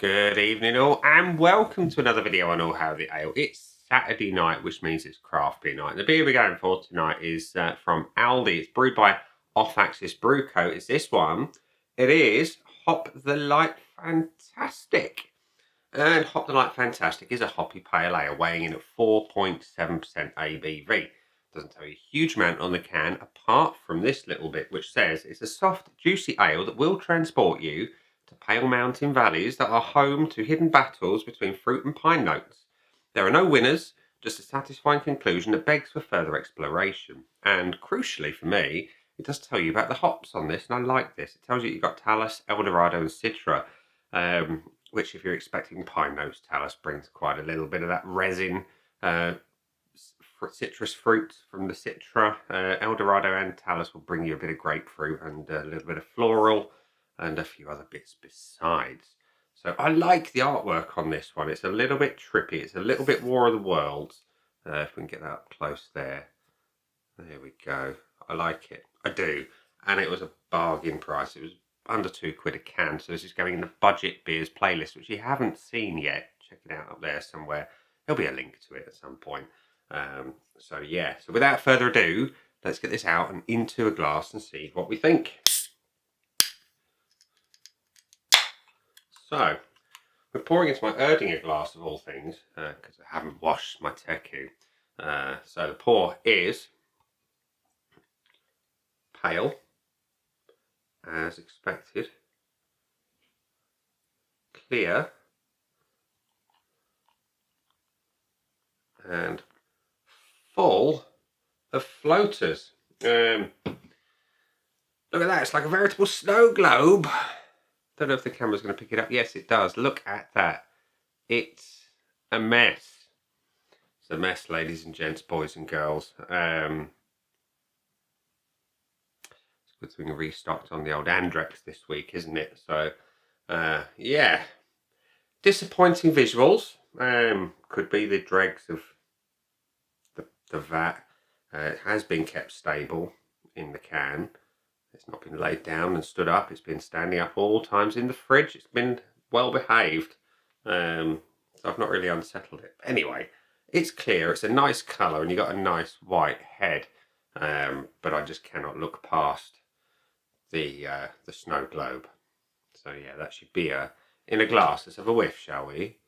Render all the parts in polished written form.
Good evening all and welcome to another video on All Hail the Ale. It's Saturday night, which means it's craft beer night. And the beer we're going for tonight is from Aldi. It's brewed by Off Axis Brew Co. It's this one. It is Hop the Light Fantastic. And Hop the Light Fantastic is a hoppy pale ale weighing in at 4.7% ABV. Doesn't tell you a huge amount on the can apart from this little bit which says it's a soft, juicy ale that will transport you to pale mountain valleys that are home to hidden battles between fruit and pine notes. There are no winners, just a satisfying conclusion that begs for further exploration. And crucially for me, it does tell you about the hops on this, and I like this. It tells you you've got Talus, Eldorado and Citra, which if you're expecting pine notes, Talus brings quite a little bit of that resin, citrus fruit from the Citra. Eldorado and Talus will bring you a bit of grapefruit and a little bit of floral and a few other bits besides. So I like the artwork on this one. It's a little bit trippy. It's a little bit War of the Worlds. If we can get that up close there. There we go. I like it. I do. And it was a bargain price. It was under £2 a can. So this is going in the budget beers playlist, which you haven't seen yet. Check it out up there somewhere. There'll be a link to it at some point. So yeah. So without further ado, let's get this out and into a glass and see what we think. So, we're pouring into my Erdinger glass of all things, because I haven't washed my teku. So the pour is pale, as expected, clear, and full of floaters. Look at that, it's like a veritable snow globe. Don't know if the camera's going to pick it up. Yes, it does. Look at that. It's a mess. It's a mess, ladies and gents, boys and girls. It's a good thing we restocked on the old Andrex this week, isn't it? So, yeah. Disappointing visuals. Could be the dregs of the vat. It has been kept stable in the can. It's not been laid down and stood up. It's been standing up all times in the fridge. It's been well behaved. So I've not really unsettled it. Anyway, it's clear. It's a nice colour and you've got a nice white head. But I just cannot look past the snow globe. So yeah, that's your beer in a glass. Let's have a whiff, shall we?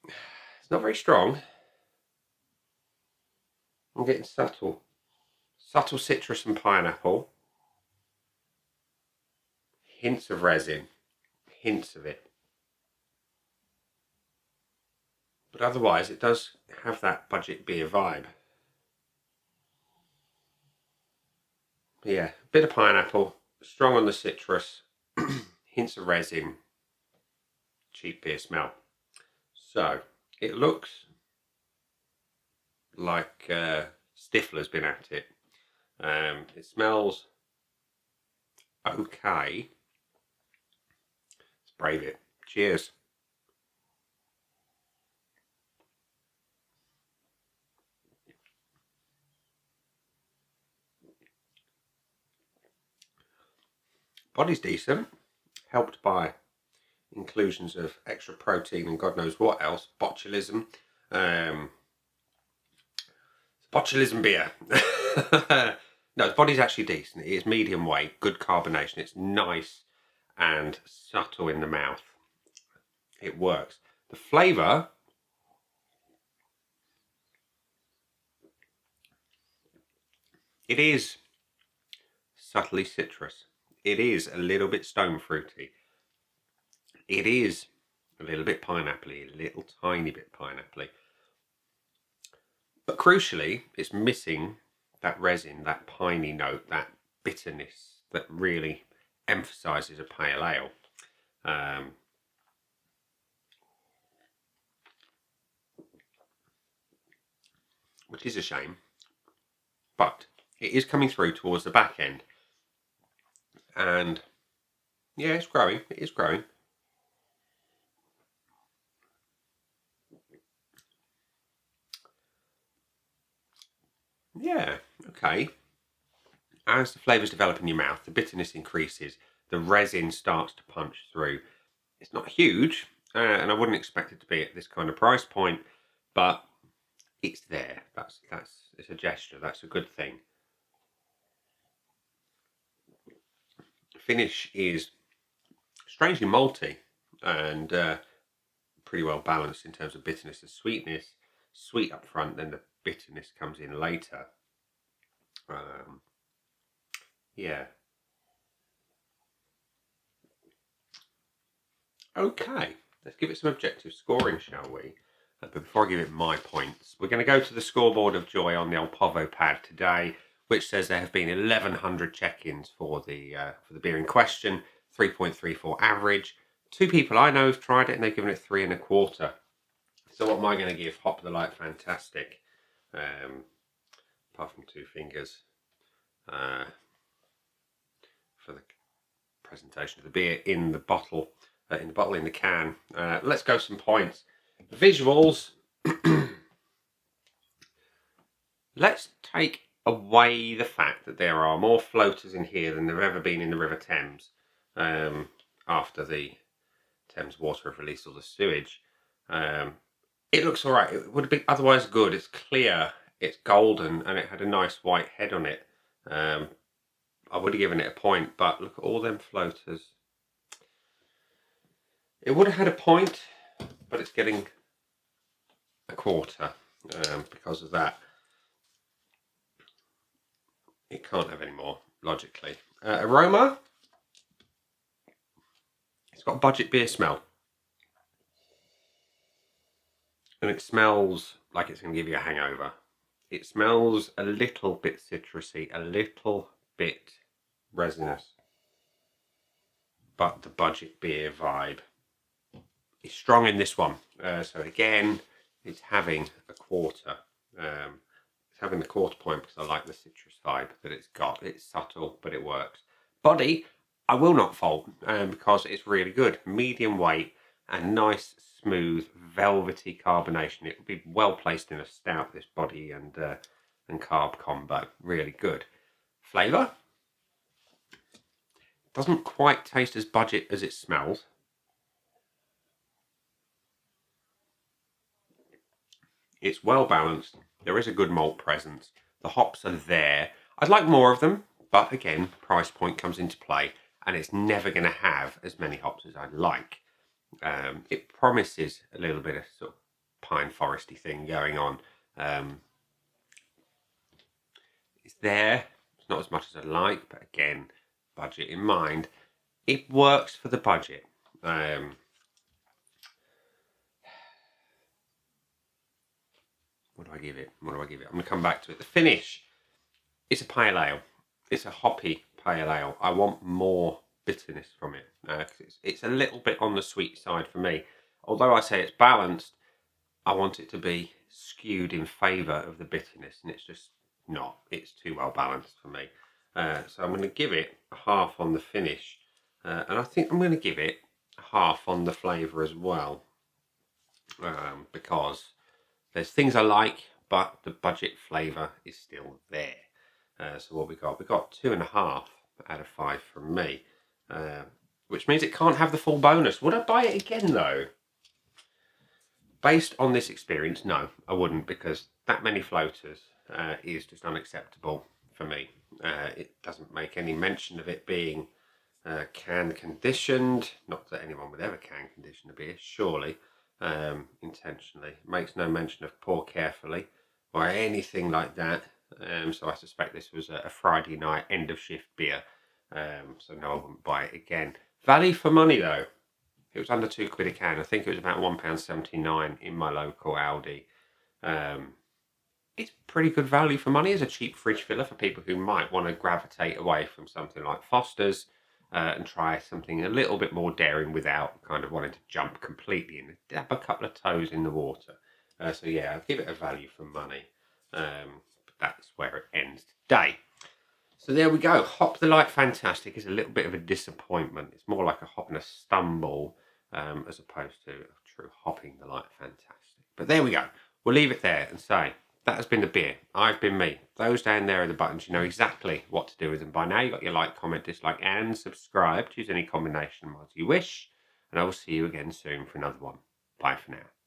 It's not very strong. I'm getting subtle citrus and pineapple, hints of resin, hints of it. But otherwise it does have that budget beer vibe. Yeah, a bit of pineapple, strong on the citrus, hints of resin, cheap beer smell. So, it looks like Stifler's been at it. It smells okay. Let's brave it. Cheers. Body's decent, helped by inclusions of extra protein and God knows what else. Botulism. Botulism beer. No, the body's actually decent. It is medium weight, good carbonation. It's nice and subtle in the mouth. It works. The flavour, it is subtly citrus. It is a little bit stone fruity. It is a little bit pineapple-y, a little tiny bit pineapple-y. But crucially, it's missing that resin, that piney note, that bitterness that really emphasises a pale ale. Which is a shame. But it is coming through towards the back end. And yeah, it's growing. It is growing. Yeah, okay. As the flavours develop in your mouth, the bitterness increases. the resin starts to punch through. It's not huge, and I wouldn't expect it to be at this kind of price point, but it's there. It's a gesture. That's a good thing. Finish is strangely malty and pretty well balanced in terms of bitterness and sweetness. Sweet up front, then the bitterness comes in later. Yeah. Okay, let's give it some objective scoring, shall we? But before I give it my points, we're going to go to the scoreboard of joy on the old Povo pad today, which says there have been 1,100 check-ins for the beer in question, 3.34 average. 2 people I know have tried it and they've given it 3 1/4. So what am I going to give Hop the Light Fantastic? Apart from 2 fingers for the presentation of the beer in the bottle, in the can. Let's go some points. Visuals. Let's take away the fact that there are more floaters in here than there have ever been in the River Thames after the Thames Water have released all the sewage. It looks all right. It would have been otherwise good. It's clear, it's golden, and it had a nice white head on it. I would have given it a point, but look at all them floaters. It would have had a point, but it's getting a 1/4 because of that. It can't have any more, logically. Aroma. It's got a budget beer smell. And it smells like it's going to give you a hangover. It smells a little bit citrusy, a little bit resinous. But the budget beer vibe is strong in this one. So again, it's having a 1/4. It's having the 1/4 point because I like the citrus vibe that it's got. It's subtle, but it works. Body, I will not fault because it's really good. Medium weight and nice, smooth, velvety carbonation. It would be well placed in a stout, this body and carb combo. Really good. Flavour. Doesn't quite taste as budget as it smells. It's well balanced. There is a good malt presence. The hops are there. I'd like more of them, but again, price point comes into play, and it's never going to have as many hops as I'd like. It promises a little bit of sort of pine foresty thing going on. It's there. It's not as much as I'd like, but again, budget in mind. It works for the budget. What do I give it? I'm going to come back to it. The finish. It's a pale ale. It's a hoppy pale ale. I want more bitterness from it. It's a little bit on the sweet side for me. Although I say it's balanced, I want it to be skewed in favour of the bitterness, and it's just not. It's too well balanced for me. So I'm going to give it a 1/2 on the finish. And I think I'm going to give it a 1/2 on the flavour as well. Because there's things I like, but the budget flavour is still there. So what we got? We got 2.5 out of 5 from me, which means it can't have the full bonus. Would I buy it again though? Based on this experience, no, I wouldn't, because that many floaters is just unacceptable for me. It doesn't make any mention of it being can conditioned. Not that anyone would ever can condition a beer, surely. Intentionally. It makes no mention of pour carefully or anything like that. So I suspect this was a Friday night end of shift beer. So no, I wouldn't buy it again. Value for money though. It was under £2 a can. I think it was about £1.79 in my local Aldi. It's pretty good value for money as a cheap fridge filler for people who might want to gravitate away from something like Foster's and try something a little bit more daring without kind of wanting to jump completely in. Dab a couple of toes in the water. So yeah, I'll give it a value for money. But that's where it ends today. So there we go. Hop the Light Fantastic is a little bit of a disappointment. It's more like a hop and a stumble as opposed to a true Hopping the Light Fantastic. But there we go. We'll leave it there and say That has been the beer. I've been me. Those down there are the buttons. You know exactly what to do with them by now. You've got your like, comment, dislike, and subscribe. Choose any combination of mods you wish. And I will see you again soon for another one. Bye for now.